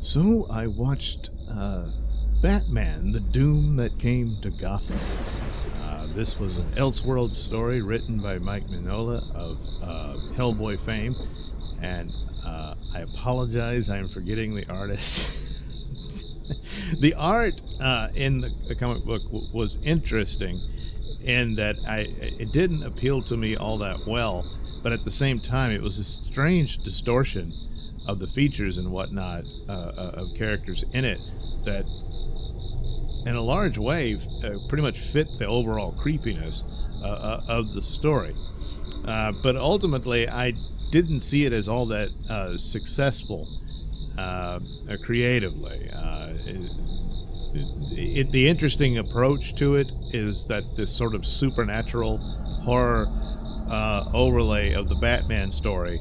So I watched Batman, The Doom That Came to Gotham. This was an Elseworld story written by Mike Mignola of Hellboy fame. And I apologize, I'm forgetting the artist. The art in the comic book was interesting in that it didn't appeal to me all that well, but at the same time it was a strange distortion of the features and whatnot of characters in it that in a large way pretty much fit the overall creepiness of the story. But ultimately I didn't see it as all that successful creatively. The interesting approach to it is that this sort of supernatural horror overlay of the Batman story,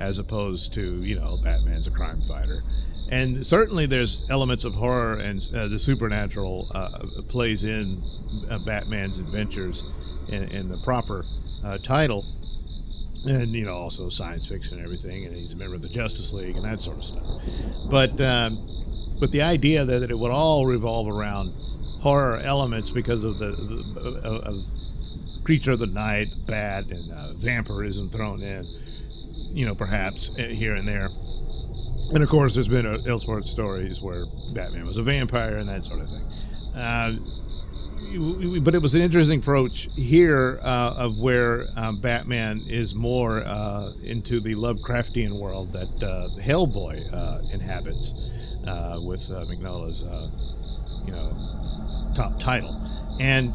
as opposed to, you know, Batman's a crime fighter. And certainly there's elements of horror and the supernatural plays in Batman's adventures in the proper title. And, you know, also science fiction and everything, and he's a member of the Justice League and that sort of stuff. But the idea that it would all revolve around horror elements because of of creature of the night, bat, and vampirism thrown in, you know, perhaps here and there. And of course, there's been Elseworld stories where Batman was a vampire and that sort of thing. But it was an interesting approach here of where Batman is more into the Lovecraftian world that Hellboy inhabits with Mignola's, top title. And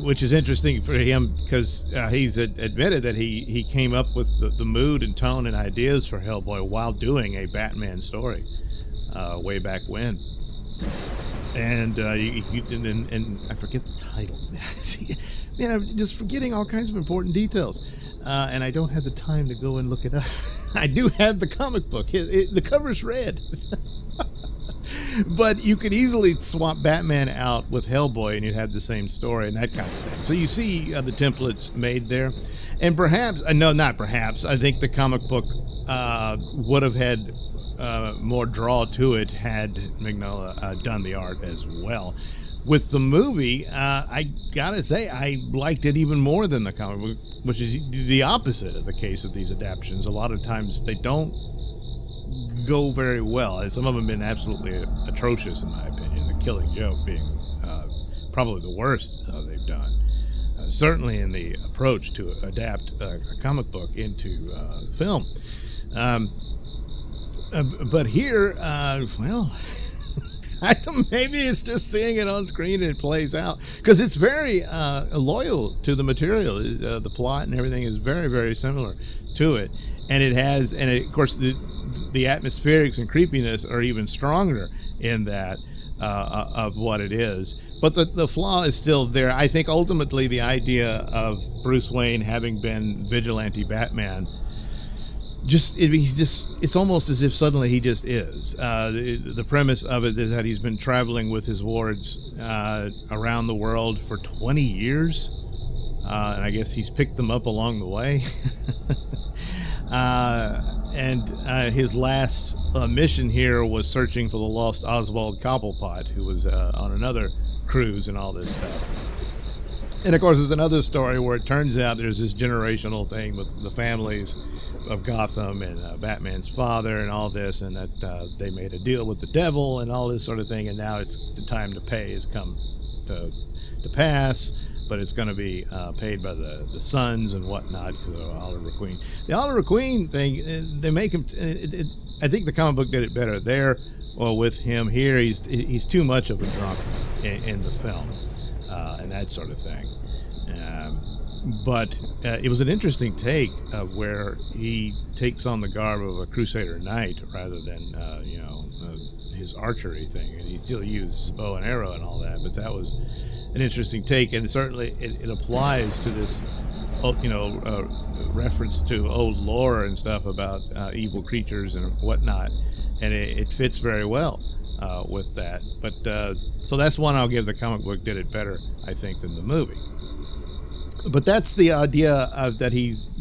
which is interesting for him because he's admitted that he came up with the mood and tone and ideas for Hellboy while doing a Batman story way back when. And and I forget the title. Man, I'm just forgetting all kinds of important details, and I don't have the time to go and look it up. I do have the comic book. The cover's red. But you could easily swap Batman out with Hellboy and you'd have the same story and that kind of thing. So you see the templates made there. And perhaps, no, not perhaps, I think the comic book would have had more draw to it had Mignola done the art as well. With the movie, I gotta say, I liked it even more than the comic book, which is the opposite of the case of these adaptations. A lot of times they don't go very well, and some of them have been absolutely atrocious in my opinion, the Killing Joke being probably the worst they've done, certainly in the approach to adapt a comic book into film. But here, well, I don't, maybe it's just seeing it on screen and it plays out, because it's very loyal to the material. The plot and everything is very, very similar to it, and it has, and of course the atmospherics and creepiness are even stronger in that of what it is. But the flaw is still there. I think ultimately the idea of Bruce Wayne having been vigilante Batman, it's almost as if suddenly he just is. The premise of it is that he's been traveling with his wards around the world for 20 years. And I guess he's picked them up along the way. And his last mission here was searching for the lost Oswald Cobblepot, who was on another cruise and all this stuff. And of course, there's another story where it turns out there's this generational thing with the families of Gotham and Batman's father and all this, and that they made a deal with the devil and all this sort of thing, and now it's the time to pay has come to pass. But it's going to be paid by the sons and whatnot, because of Oliver Queen. The Oliver Queen thing, they make him. I think the comic book did it better there. Well, with him here, he's too much of a drunk in the film, and that sort of thing. But it was an interesting take of where he takes on the garb of a Crusader knight rather than his archery thing, and he still uses bow and arrow and all that. But that was an interesting take, and certainly it applies to this, reference to old lore and stuff about evil creatures and whatnot, and it fits very well with that. But so that's one I'll give the comic book did it better, I think, than the movie. But that's the idea of that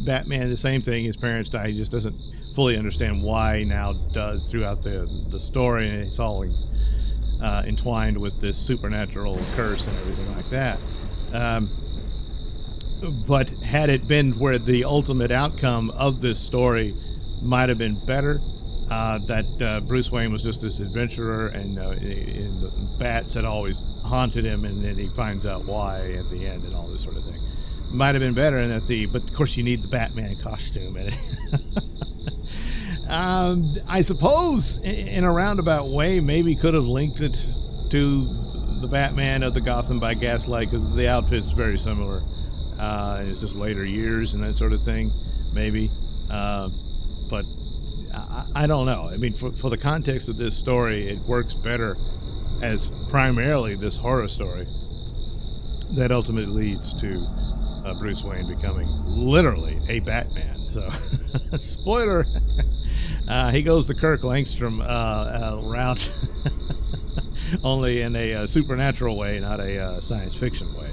Batman, the same thing, his parents die, he just doesn't fully understand why he now does throughout the story, and it's all entwined with this supernatural curse and everything like that. But had it been where the ultimate outcome of this story might have been better, that Bruce Wayne was just this adventurer, and the bats had always haunted him, and then he finds out why at the end and all this sort of thing. Might have been better, and but of course you need the Batman costume in it. I suppose in a roundabout way, maybe could have linked it to the Batman of the Gotham by Gaslight, because the outfit's very similar. It's just later years and that sort of thing, maybe. But I don't know. I mean, for the context of this story, it works better as primarily this horror story that ultimately leads to Bruce Wayne becoming literally a Batman. So, spoiler, he goes the Kirk Langstrom route, only in a supernatural way, not a science fiction way.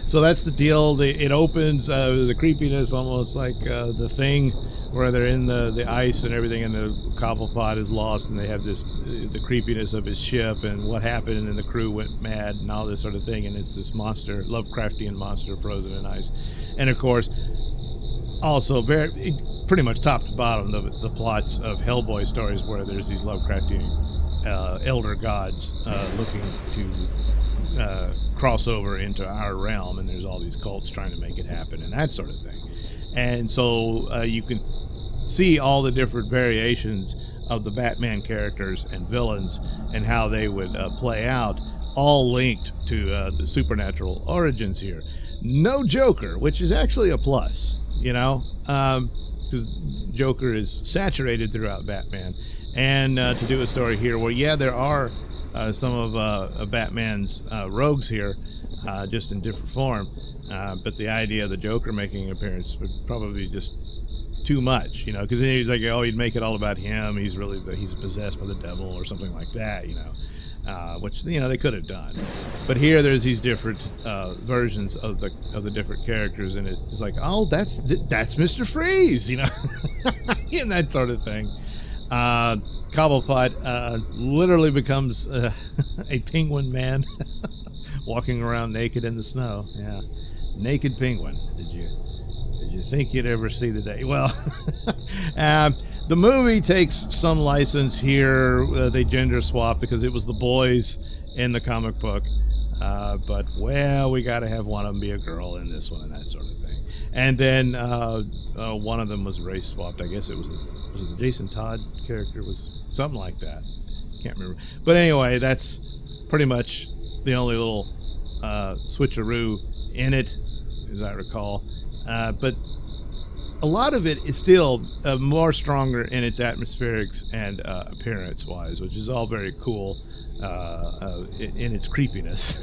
So that's the deal. It opens the creepiness, almost like The Thing, where they're in the ice and everything, and the Cobblepot is lost, and they have the creepiness of his ship and what happened, and the crew went mad and all this sort of thing, and it's this monster, Lovecraftian monster frozen in ice. And of course, also pretty much top to bottom, the plots of Hellboy stories, where there's these Lovecraftian elder gods looking to cross over into our realm, and there's all these cults trying to make it happen and that sort of thing. And so you can see all the different variations of the Batman characters and villains and how they would play out, all linked to the supernatural origins here. No Joker, which is actually a plus, because Joker is saturated throughout Batman. And to do a story here where, yeah, there are some of Batman's rogues here, just in different form, but the idea of the Joker making an appearance would probably be just too much, because then he's like, oh, he'd make it all about him. He's possessed by the devil or something like that, which they could have done. But here there's these different versions of the different characters, and it's like, oh, that's Mr. Freeze, and that sort of thing. Cobblepot literally becomes a penguin man walking around naked in the snow. Yeah, naked penguin. Did you think you'd ever see the day? Well, the movie takes some license here. They gender swap because it was the boys in the comic book. But, well, we got to have one of them be a girl in this one and that sort of thing. And then one of them was race swapped. I guess it was the Jason Todd character, was something like that. Can't remember. But anyway, that's pretty much the only little switcheroo in it, as I recall. But a lot of it is still more stronger in its atmospherics and appearance-wise, which is all very cool in its creepiness.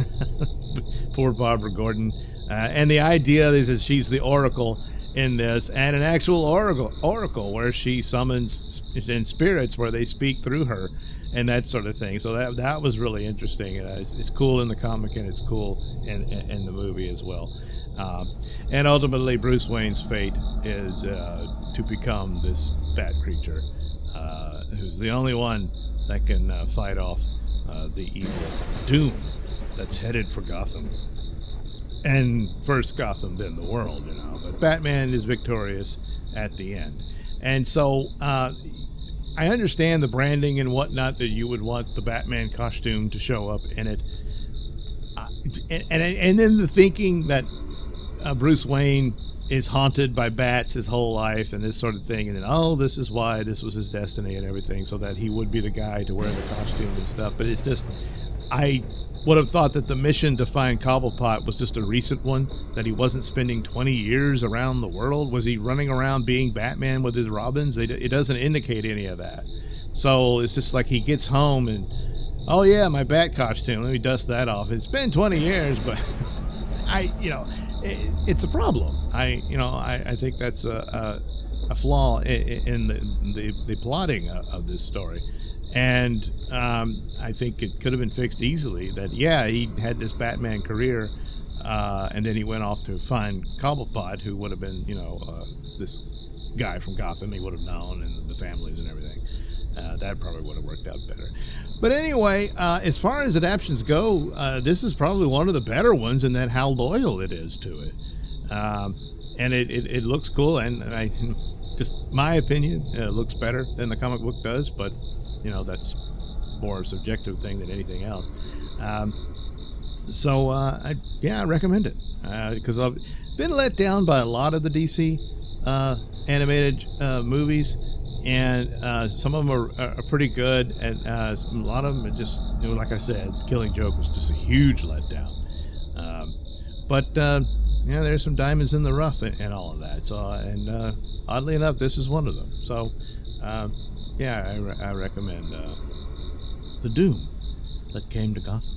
Poor Barbara Gordon. And the idea is that she's the Oracle in this, and an actual oracle where she summons in spirits where they speak through her and that sort of thing. So that was really interesting. It's cool in the comic, and it's cool in the movie as well. And ultimately, Bruce Wayne's fate is to become this bat creature, who's the only one that can fight off the evil Doom that's headed for Gotham. And first Gotham, then the world, But Batman is victorious at the end. And so I understand the branding and whatnot, that you would want the Batman costume to show up in it. And then the thinking that Bruce Wayne is haunted by bats his whole life and this sort of thing. And then, this is why this was his destiny and everything, so that he would be the guy to wear the costume and stuff. But it's just, I would have thought that the mission to find Cobblepot was just a recent one, that he wasn't spending 20 years around the world. Was he running around being Batman with his Robins? It doesn't indicate any of that. So it's just like he gets home and, oh yeah, my bat costume, let me dust that off. It's been 20 years, but it's a problem. I think that's a flaw in the plotting of this story. And I think it could have been fixed easily, that, yeah, he had this Batman career And then he went off to find Cobblepot, who would have been, this guy from Gotham. He would have known, and the families and everything. That probably would have worked out better. But anyway, as far as adaptations go, this is probably one of the better ones in that how loyal it is to it. And it looks cool, and I just my opinion, it looks better than the comic book does, but that's more a subjective thing than anything else. I recommend it because I've been let down by a lot of the DC animated movies, and some of them are pretty good, and a lot of them are just, like I said, Killing Joke was just a huge letdown. But there's some diamonds in the rough and all of that. So, and oddly enough, this is one of them. So, I recommend The Doom That Came to Gotham.